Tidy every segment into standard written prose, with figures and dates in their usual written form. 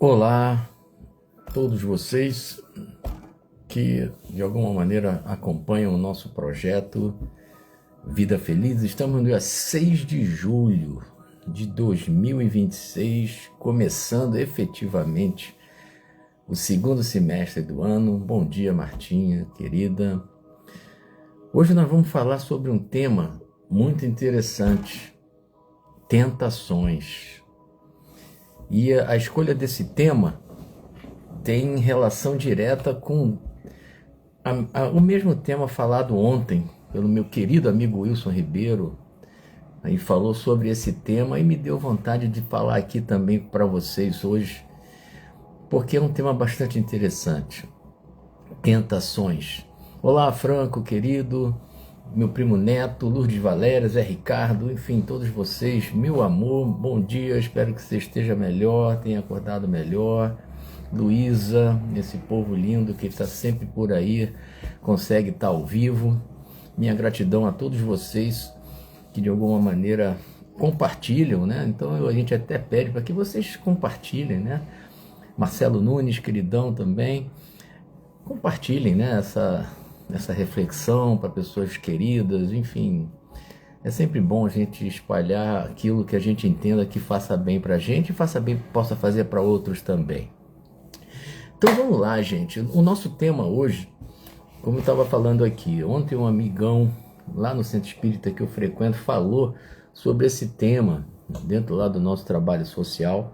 Olá, todos vocês que de alguma maneira acompanham o nosso projeto Vida Feliz. Estamos no dia 6 de julho de 2026, começando efetivamente o segundo semestre do ano. Bom dia, Martinha, querida. Hoje nós vamos falar sobre um tema muito interessante: tentações. E a escolha desse tema tem relação direta com o mesmo tema falado ontem pelo meu querido amigo Wilson Ribeiro. Aí falou sobre esse tema e me deu vontade de falar aqui também para vocês hoje, porque é um tema bastante interessante. Tentações. Olá, Franco, querido, meu primo Neto, Lourdes Valéria, Zé Ricardo, enfim, todos vocês, meu amor, bom dia, espero que você esteja melhor, tenha acordado melhor. Luísa, esse povo lindo que está sempre por aí, consegue estar ao vivo. Minha gratidão a todos vocês que de alguma maneira compartilham, né? Então a gente até pede para que vocês compartilhem, né? Marcelo Nunes, queridão também, compartilhem, né? Essa reflexão para pessoas queridas, enfim. É sempre bom a gente espalhar aquilo que a gente entenda que faça bem para a gente e faça bem, possa fazer para outros também. Então vamos lá, gente. O nosso tema hoje, como eu estava falando aqui, ontem um amigão lá no Centro Espírita que eu frequento falou sobre esse tema, dentro lá do nosso trabalho social,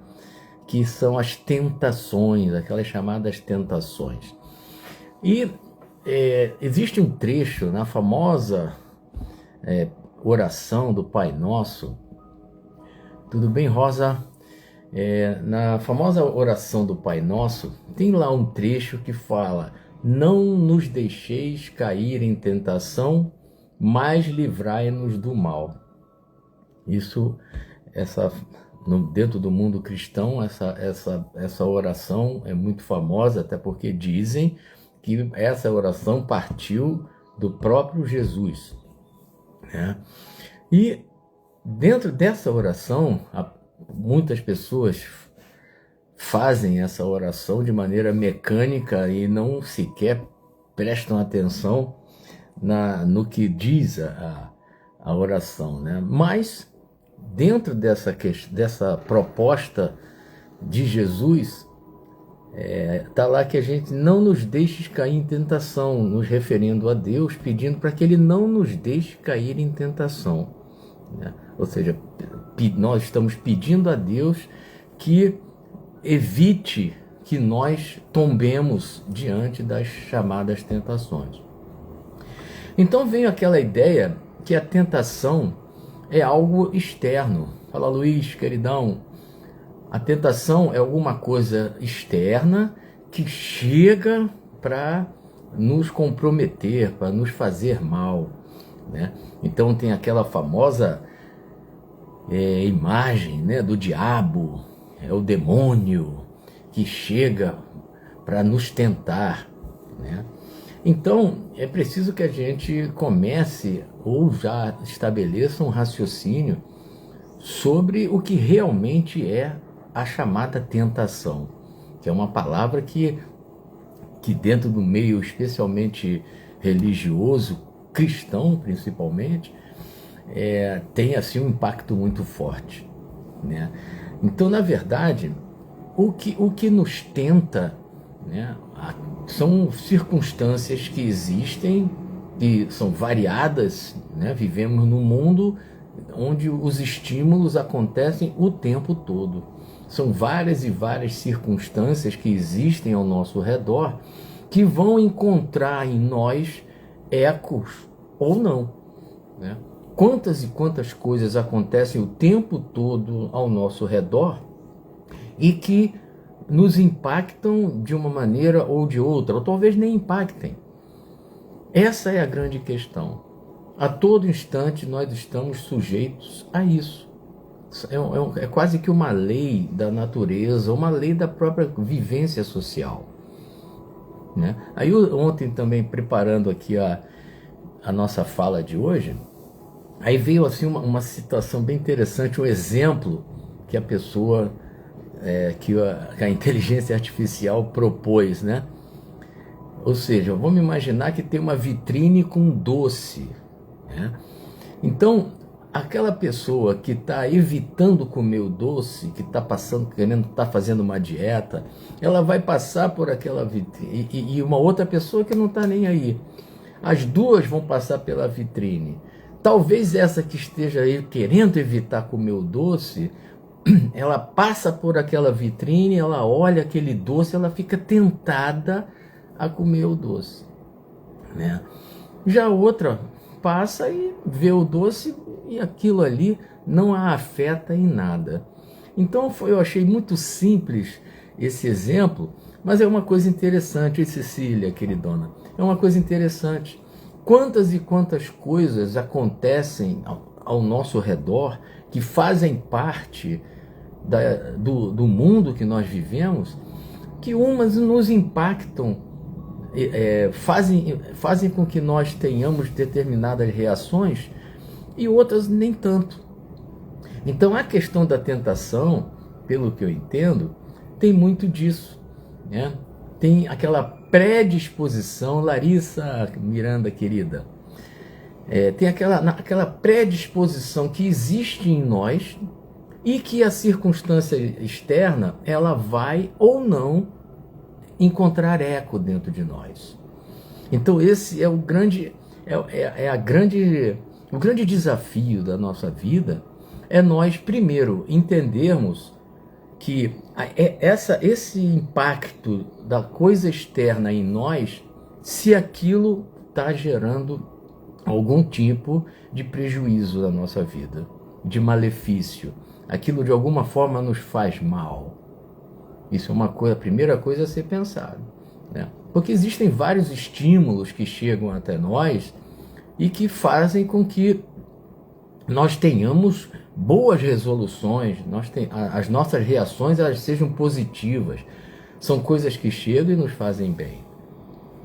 que são as tentações, aquelas chamadas tentações. E existe um trecho na famosa oração do Pai Nosso. Tudo bem, Rosa? Na famosa oração do Pai Nosso, tem lá um trecho que fala: não nos deixeis cair em tentação, mas livrai-nos do mal. Isso, dentro do mundo cristão, essa oração é muito famosa, até porque dizem que essa oração partiu do próprio Jesus, né? E dentro dessa oração, muitas pessoas fazem essa oração de maneira mecânica e não sequer prestam atenção no que diz a oração, né? Mas dentro dessa proposta de Jesus, está lá que a gente não nos deixe cair em tentação, nos referindo a Deus, pedindo para que Ele não nos deixe cair em tentação, né? Ou seja, nós estamos pedindo a Deus que evite que nós tombemos diante das chamadas tentações. Então vem aquela ideia que a tentação é algo externo. Fala, Luiz, queridão, a tentação é alguma coisa externa que chega para nos comprometer, para nos fazer mal, né? Então tem aquela famosa imagem, né, do diabo, o demônio que chega para nos tentar, né? Então é preciso que a gente comece ou já estabeleça um raciocínio sobre o que realmente é a chamada tentação, que é uma palavra que dentro do meio especialmente religioso, cristão principalmente, tem assim um impacto muito forte, né? Então, na verdade, o que nos tenta, né, são circunstâncias que existem, que são variadas, né? Vivemos num mundo onde os estímulos acontecem o tempo todo. São várias e várias circunstâncias que existem ao nosso redor que vão encontrar em nós ecos ou não, né? Quantas e quantas coisas acontecem o tempo todo ao nosso redor e que nos impactam de uma maneira ou de outra, ou talvez nem impactem. Essa é a grande questão. A todo instante nós estamos sujeitos a isso. É quase que uma lei da natureza, uma lei da própria vivência social, né? Aí ontem também, preparando aqui a nossa fala de hoje, aí veio assim uma situação bem interessante, um exemplo que a pessoa que a inteligência artificial propôs, né? Ou seja, vamos imaginar que tem uma vitrine com doce, né? Então, aquela pessoa que está evitando comer o doce, que está passando, querendo, está fazendo uma dieta, ela vai passar por aquela vitrine, e uma outra pessoa que não está nem aí. As duas vão passar pela vitrine. Talvez essa que esteja aí querendo evitar comer o doce, ela passa por aquela vitrine, ela olha aquele doce, ela fica tentada a comer o doce, né? Já a outra passa e vê o doce e aquilo ali não a afeta em nada. Então eu achei muito simples esse exemplo, mas é uma coisa interessante, Cecília, queridona, é uma coisa interessante. Quantas e quantas coisas acontecem ao nosso redor que fazem parte do mundo que nós vivemos, que umas nos impactam, fazem com que nós tenhamos determinadas reações e outras nem tanto. Então a questão da tentação, pelo que eu entendo, tem muito disso, né? Tem aquela predisposição, Larissa Miranda querida, tem aquela predisposição que existe em nós e que a circunstância externa ela vai ou não encontrar eco dentro de nós. Então esse é o grande o grande desafio da nossa vida, é nós primeiro entendermos que esse impacto da coisa externa em nós, se aquilo está gerando algum tipo de prejuízo na nossa vida, de malefício, aquilo de alguma forma nos faz mal. Isso é uma coisa, a primeira coisa a ser pensado, né? Porque existem vários estímulos que chegam até nós e que fazem com que nós tenhamos boas resoluções, as nossas reações elas sejam positivas. São coisas que chegam e nos fazem bem.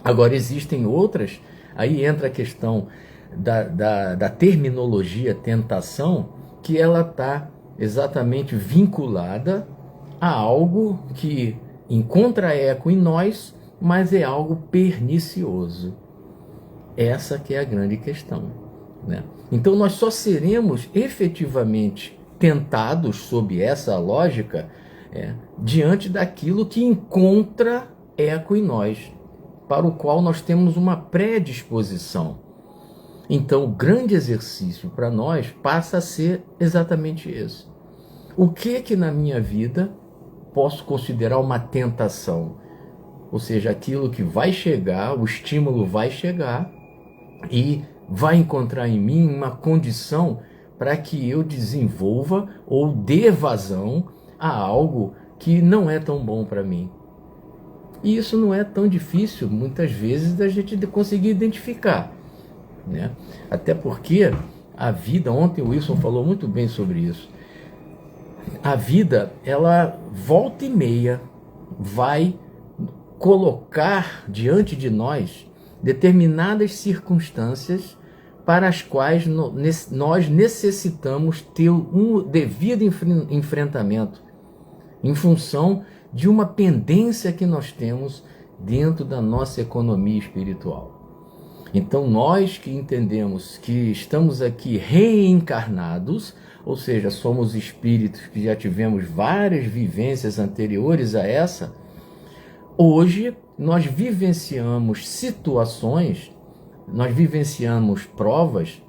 Agora existem outras, aí entra a questão da terminologia tentação, que ela está exatamente vinculada a algo que encontra eco em nós, mas é algo pernicioso. Essa que é a grande questão, né? Então nós só seremos efetivamente tentados sob essa lógica diante daquilo que encontra eco em nós, para o qual nós temos uma predisposição. Então o grande exercício para nós passa a ser exatamente esse. O que na minha vida posso considerar uma tentação? Ou seja, aquilo que vai chegar, o estímulo vai chegar e vai encontrar em mim uma condição para que eu desenvolva ou dê vazão a algo que não é tão bom para mim. E isso não é tão difícil, muitas vezes, da gente conseguir identificar, né? Até porque a vida, ontem o Wilson falou muito bem sobre isso, a vida, ela volta e meia vai colocar diante de nós determinadas circunstâncias para as quais nós necessitamos ter um devido enfrentamento em função de uma pendência que nós temos dentro da nossa economia espiritual. Então nós que entendemos que estamos aqui reencarnados, ou seja, somos espíritos que já tivemos várias vivências anteriores a essa, hoje nós vivenciamos situações, nós vivenciamos provas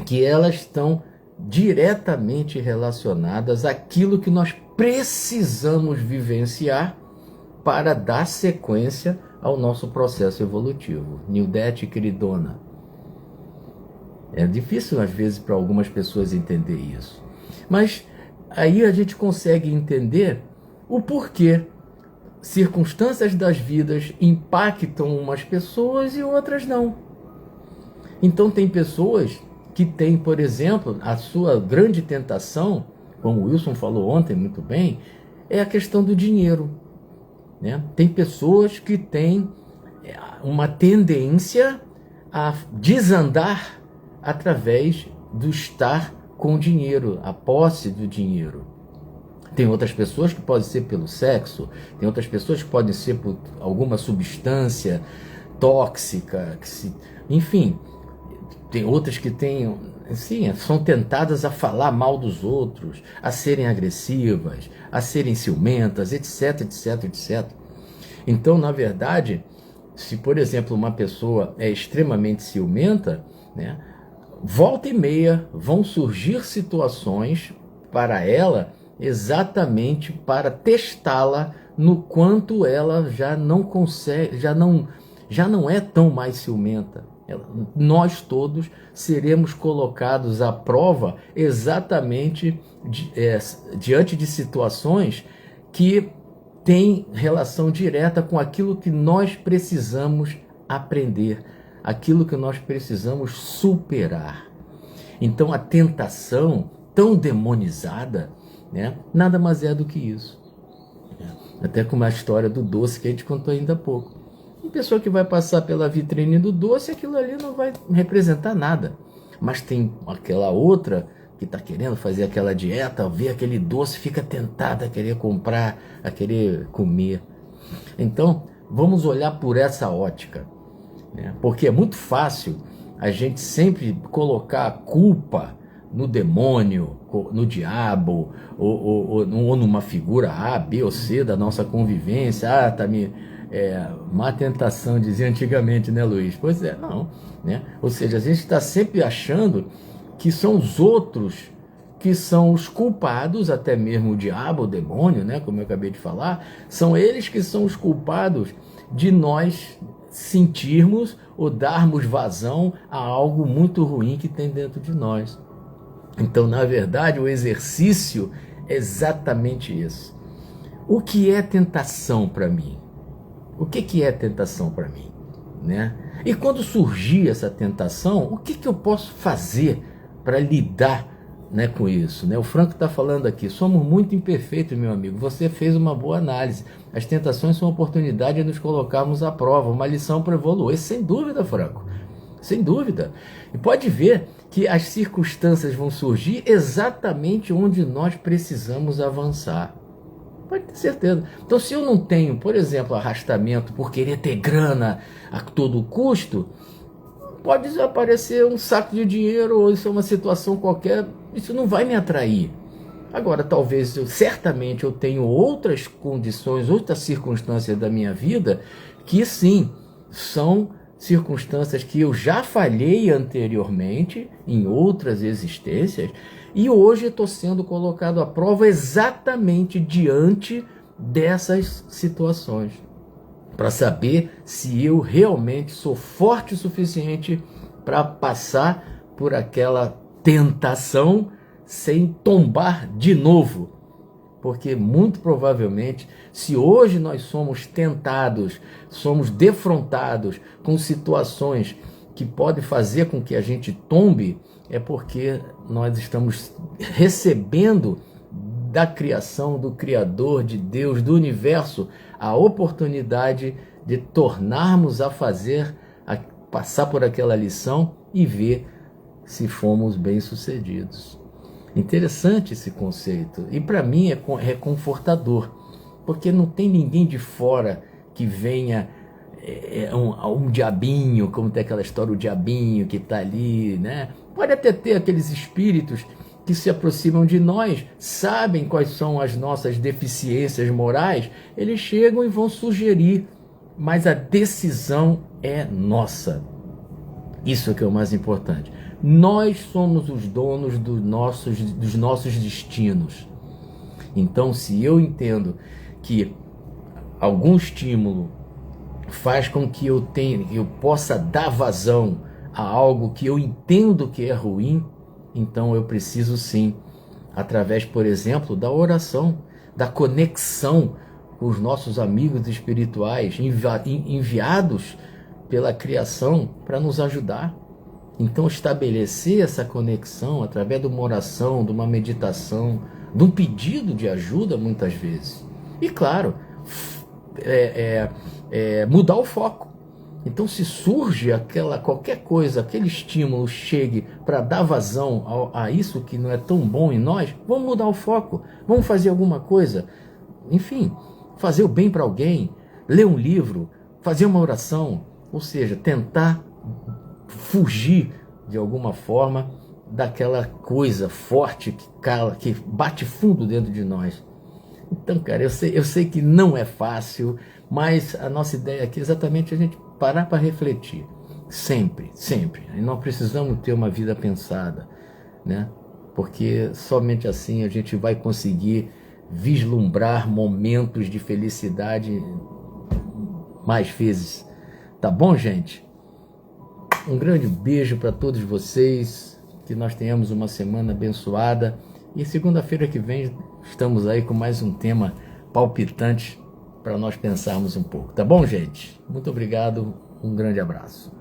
que elas estão diretamente relacionadas àquilo que nós precisamos vivenciar para dar sequência ao nosso processo evolutivo. Nildete, queridona, é difícil às vezes para algumas pessoas entender isso, mas aí a gente consegue entender o porquê circunstâncias das vidas impactam umas pessoas e outras não. Então tem pessoas que têm, por exemplo, a sua grande tentação, como o Wilson falou ontem muito bem, é a questão do dinheiro, né? Tem pessoas que têm uma tendência a desandar através do estar com dinheiro, a posse do dinheiro. Tem outras pessoas que podem ser pelo sexo, tem outras pessoas que podem ser por alguma substância tóxica, enfim, tem outras que têm, assim, são tentadas a falar mal dos outros, a serem agressivas, a serem ciumentas, etc, etc, etc. Então, na verdade, se, por exemplo, uma pessoa é extremamente ciumenta, né, volta e meia vão surgir situações para ela exatamente para testá-la no quanto ela já não consegue, já não é tão mais ciumenta. Nós todos seremos colocados à prova exatamente diante de situações que têm relação direta com aquilo que nós precisamos aprender, aquilo que nós precisamos superar. Então a tentação tão demonizada, né, nada mais é do que isso. Até como a história do doce que a gente contou ainda há pouco. Uma pessoa que vai passar pela vitrine do doce, aquilo ali não vai representar nada. Mas tem aquela outra que está querendo fazer aquela dieta, vê aquele doce, fica tentada a querer comprar, a querer comer. Então, vamos olhar por essa ótica, né? Porque é muito fácil a gente sempre colocar a culpa no demônio, no diabo, ou numa figura A, B ou C da nossa convivência. Ah, tá me... má tentação, dizia antigamente, né, Luiz? Pois é, não, né? Ou seja, a gente está sempre achando que são os outros que são os culpados, até mesmo o diabo, o demônio, né, como eu acabei de falar, são eles que são os culpados de nós sentirmos ou darmos vazão a algo muito ruim que tem dentro de nós. Então, na verdade, o exercício é exatamente isso. O que é tentação para mim? O que é tentação para mim, né? E quando surgir essa tentação, o que eu posso fazer para lidar, né, com isso, né? O Franco está falando aqui, somos muito imperfeitos, meu amigo. Você fez uma boa análise. As tentações são uma oportunidade de nos colocarmos à prova, uma lição para evoluir, sem dúvida, Franco. Sem dúvida. E pode ver que as circunstâncias vão surgir exatamente onde nós precisamos avançar. Pode ter certeza. Então, se eu não tenho, por exemplo, arrastamento por querer ter grana a todo custo, pode aparecer um saco de dinheiro ou isso é uma situação qualquer, isso não vai me atrair. Agora, talvez, certamente eu tenho outras condições, outras circunstâncias da minha vida que sim, são circunstâncias que eu já falhei anteriormente em outras existências e hoje estou sendo colocado à prova exatamente diante dessas situações, para saber se eu realmente sou forte o suficiente para passar por aquela tentação sem tombar de novo. Porque muito provavelmente, se hoje nós somos tentados, somos defrontados com situações que podem fazer com que a gente tombe, é porque nós estamos recebendo da criação, do Criador, de Deus, do universo, a oportunidade de tornarmos a fazer, a passar por aquela lição e ver se fomos bem-sucedidos. Interessante esse conceito, e para mim é reconfortador, porque não tem ninguém de fora que venha um diabinho, como tem aquela história, o diabinho que está ali, né? Pode até ter aqueles espíritos que se aproximam de nós, sabem quais são as nossas deficiências morais, eles chegam e vão sugerir, mas a decisão é nossa. Isso é que é o mais importante. Nós somos os donos dos nossos destinos. Então, se eu entendo que algum estímulo faz com que eu possa dar vazão a algo que eu entendo que é ruim, então eu preciso sim, através, por exemplo, da oração, da conexão com os nossos amigos espirituais enviados pela criação para nos ajudar. Então, estabelecer essa conexão através de uma oração, de uma meditação, de um pedido de ajuda, muitas vezes. E, claro, mudar o foco. Então, se surge qualquer coisa, aquele estímulo chegue para dar vazão a isso que não é tão bom em nós, vamos mudar o foco, vamos fazer alguma coisa, enfim, fazer o bem para alguém, ler um livro, fazer uma oração, ou seja, tentar fugir de alguma forma daquela coisa forte que cala, que bate fundo dentro de nós. Então, cara, eu sei que não é fácil, mas a nossa ideia aqui é exatamente a gente parar para refletir. Sempre, sempre. E nós precisamos ter uma vida pensada, né? Porque somente assim a gente vai conseguir vislumbrar momentos de felicidade mais vezes. Tá bom, gente? Um grande beijo para todos vocês. Que nós tenhamos uma semana abençoada. E segunda-feira que vem estamos aí com mais um tema palpitante para nós pensarmos um pouco. Tá bom, gente? Muito obrigado. Um grande abraço.